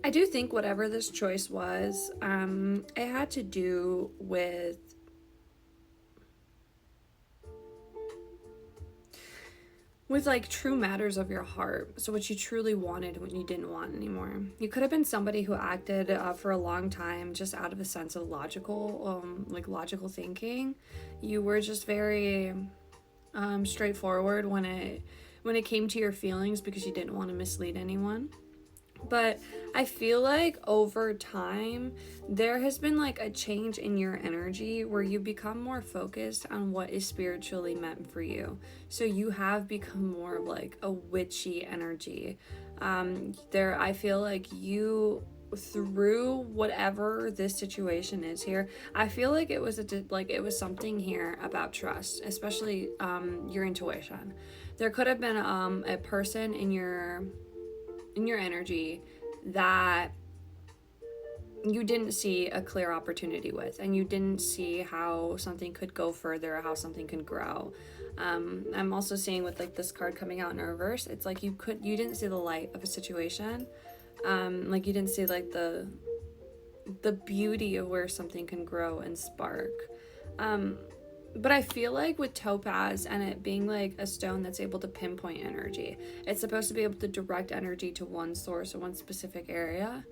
I do think whatever this choice was, it had to do with like true matters of your heart. So what you truly wanted when you didn't want anymore. You could have been somebody who acted for a long time just out of a sense of logical thinking. You were just very straightforward when it came to your feelings because you didn't want to mislead anyone. But I feel like over time, there has been like a change in your energy where you become more focused on what is spiritually meant for you. So you have become more of like a witchy energy. I feel like you, through whatever this situation is here, I feel like it was something here about trust, especially your intuition. There could have been a person in your energy that you didn't see a clear opportunity with, and you didn't see how something could go further, how something can grow. I'm also seeing with like this card coming out in reverse, it's like you didn't see the light of a situation. Like you didn't see like the beauty of where something can grow and spark. But I feel like with topaz and it being like a stone that's able to pinpoint energy, it's supposed to be able to direct energy to one source or one specific area.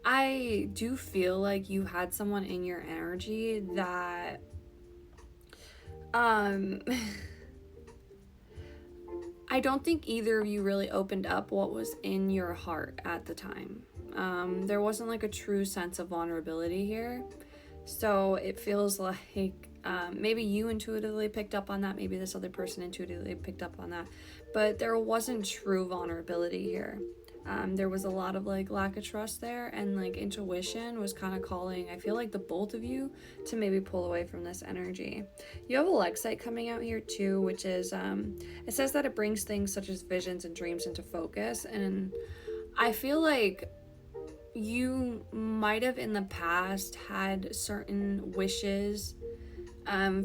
I do feel like you had someone in your energy that I don't think either of you really opened up what was in your heart at the time. There wasn't like a true sense of vulnerability here. So it feels like maybe you intuitively picked up on that, maybe this other person intuitively picked up on that, but there wasn't true vulnerability here. There was a lot of like lack of trust there, and like intuition was kind of calling, I feel like, the both of you to maybe pull away from this energy. You have a Lexite coming out here too, which is it says that it brings things such as visions and dreams into focus, and I feel like you might have in the past had certain wishes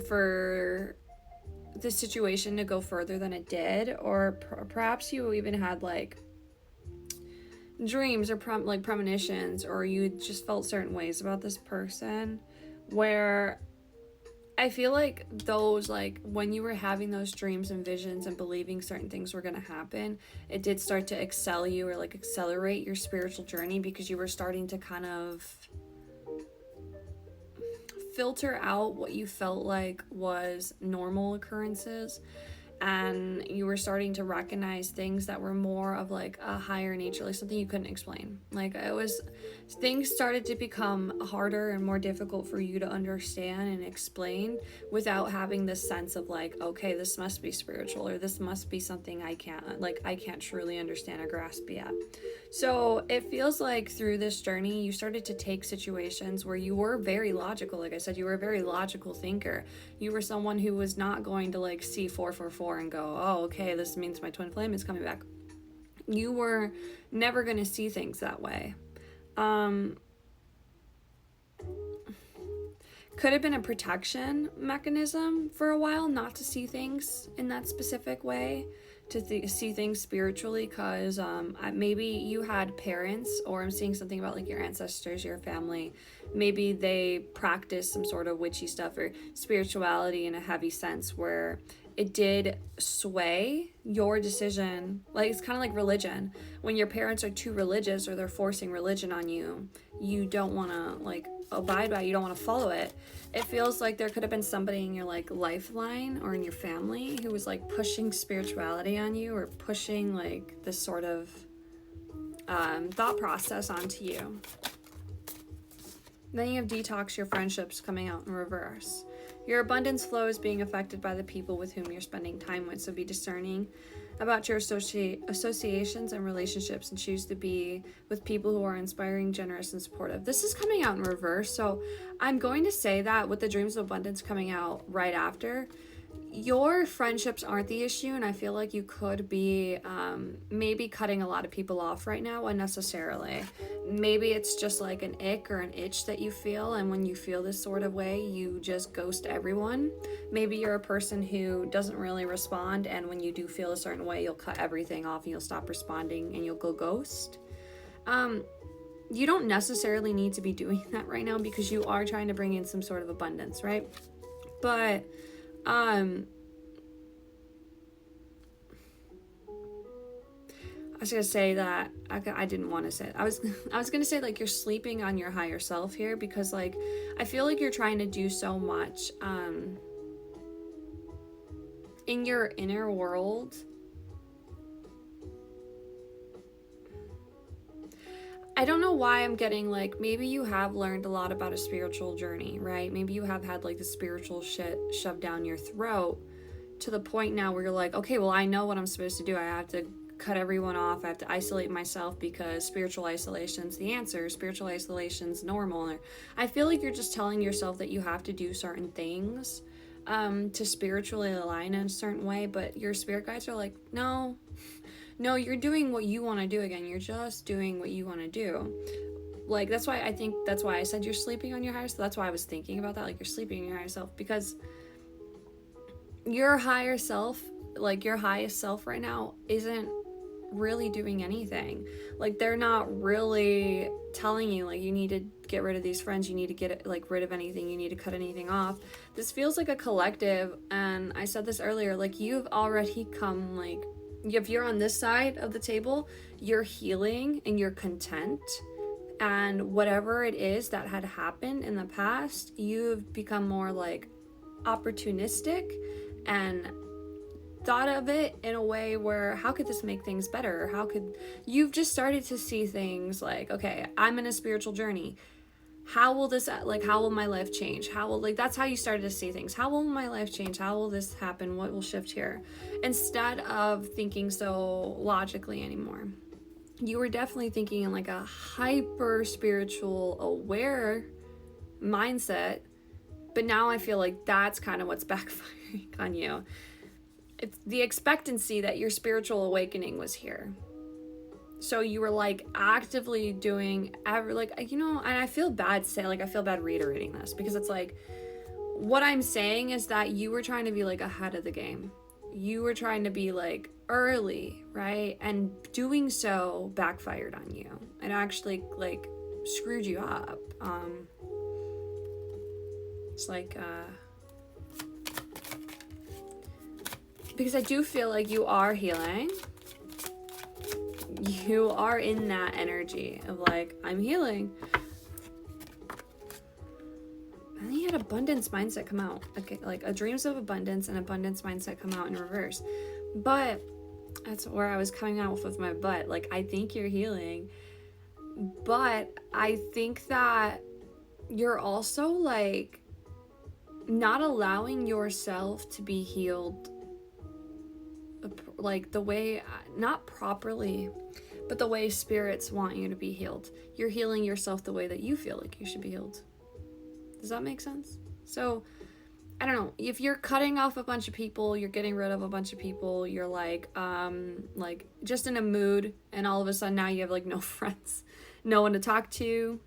for the situation to go further than it did, or perhaps you even had like dreams or premonitions, or you just felt certain ways about this person, where I feel like those, like when you were having those dreams and visions and believing certain things were going to happen, it did start to excel you or like accelerate your spiritual journey, because you were starting to kind of filter out what you felt like was normal occurrences, and you were starting to recognize things that were more of like a higher nature, like something you couldn't explain. Like things started to become harder and more difficult for you to understand and explain without having this sense of like, okay, this must be spiritual, or this must be something I can't truly understand or grasp yet. So it feels like through this journey, you started to take situations where you were very logical. Like I said, you were a very logical thinker. You were someone who was not going to like see 444 and go, oh, okay, this means my twin flame is coming back. You were never going to see things that way. Could have been a protection mechanism for a while, not to see things in that specific way, to see things spiritually, because maybe you had parents, or I'm seeing something about like your ancestors, your family, maybe they practiced some sort of witchy stuff or spirituality in a heavy sense, where it did sway your decision. Like it's kind of like religion. When your parents are too religious or they're forcing religion on you, you don't want to like abide by it, you don't want to follow it. It feels like there could have been somebody in your like lifeline or in your family who was like pushing spirituality on you, or pushing like this sort of thought process onto you. Then you have detox your friendships coming out in reverse. Your abundance flow is being affected by the people with whom you're spending time with, so be discerning about your associations and relationships, and choose to be with people who are inspiring, generous, and supportive. This is coming out in reverse, so I'm going to say that with the dreams of abundance coming out right after, your friendships aren't the issue, and I feel like you could be maybe cutting a lot of people off right now unnecessarily. Maybe it's just like an ick or an itch that you feel, and when you feel this sort of way, you just ghost everyone. Maybe you're a person who doesn't really respond, and when you do feel a certain way, you'll cut everything off and you'll stop responding and you'll go ghost. you don't necessarily need to be doing that right now because you are trying to bring in some sort of abundance, right? But I was gonna say that I didn't want to say it. I was gonna say, like, you're sleeping on your higher self here, because, like, I feel like you're trying to do so much in your inner world. I don't know why I'm getting, like, maybe you have learned a lot about a spiritual journey, right? Maybe you have had, like, the spiritual shit shoved down your throat to the point now where you're like, okay, well, I know what I'm supposed to do. I have to cut everyone off. I have to isolate myself because spiritual isolation's the answer. Spiritual isolation's normal. I feel like you're just telling yourself that you have to do certain things to spiritually align in a certain way, but your spirit guides are like, no, you're doing what you want to do again. You're just doing what you want to do. Like, that's why I said you're sleeping on your higher self. That's why I was thinking about that. Like, you're sleeping on your higher self, because your higher self, like, your highest self right now isn't really doing anything. Like, they're not really telling you, like, you need to get rid of these friends, you need to get, like, rid of anything, you need to cut anything off. This feels like a collective, and I said this earlier, like, you've already come, like, if you're on this side of the table, you're healing and you're content, and whatever it is that had happened in the past, you've become more, like, opportunistic and thought of it in a way where, how could this make things better? You've just started to see things like, okay, I'm in a spiritual journey. How will my life change? That's how you started to see things. How will my life change? How will this happen? What will shift here? Instead of thinking so logically anymore. You were definitely thinking in, like, a hyper spiritual aware mindset, but now I feel like that's kind of what's backfiring on you. It's the expectancy that your spiritual awakening was here. So you were, like, actively doing and I feel bad reiterating this, because it's like, what I'm saying is that you were trying to be, like, ahead of the game. You were trying to be, like, early, right? And doing so backfired on you. It actually, like, screwed you up. It's like, because I do feel like you are healing. You are in that energy of, like, I'm healing. And then you had abundance mindset come out. Okay, like, a dreams of abundance and abundance mindset come out in reverse. But that's where I was coming out with my butt. Like, I think you're healing, but I think that you're also, like, not allowing yourself to be healed, like, the way, not properly, but the way spirits want you to be healed. You're healing yourself the way that you feel like you should be healed. Does that make sense? So, I don't know, if you're cutting off a bunch of people, you're getting rid of a bunch of people, you're like just in a mood, and all of a sudden now you have, like, no friends, no one to talk to.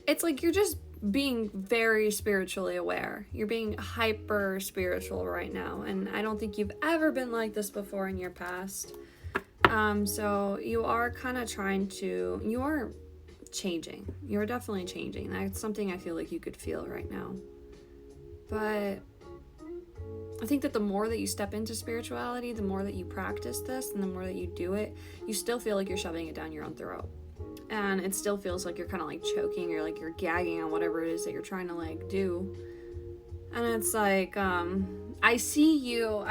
It's like you're just being very spiritually aware. You're being hyper spiritual right now, and I don't think you've ever been like this before in your past. So you are kind of you are changing. You're definitely changing. That's something I feel like you could feel right now. But I think that the more that you step into spirituality, the more that you practice this, and the more that you do it, you still feel like you're shoving it down your own throat. And it still feels like you're kind of, like, choking, or, like, you're gagging on whatever it is that you're trying to, like, do. And it's like, I see your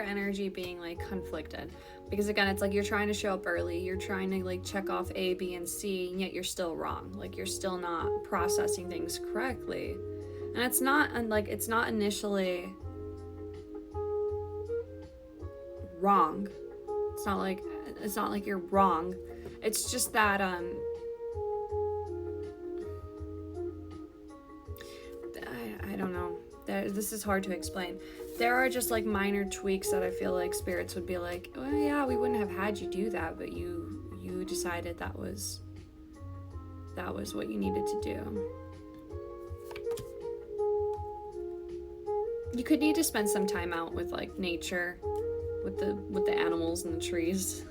energy being, like, conflicted. Because, again, it's like you're trying to show up early. You're trying to, like, check off A, B, and C, and yet you're still wrong. Like, you're still not processing things correctly. And it's not initially wrong. It's not like you're wrong. It's just that, I don't know. This is hard to explain. There are just, like, minor tweaks that I feel like spirits would be like, well, yeah, we wouldn't have had you do that, but you decided that was what you needed to do. You could need to spend some time out with, like, nature, with the animals and the trees.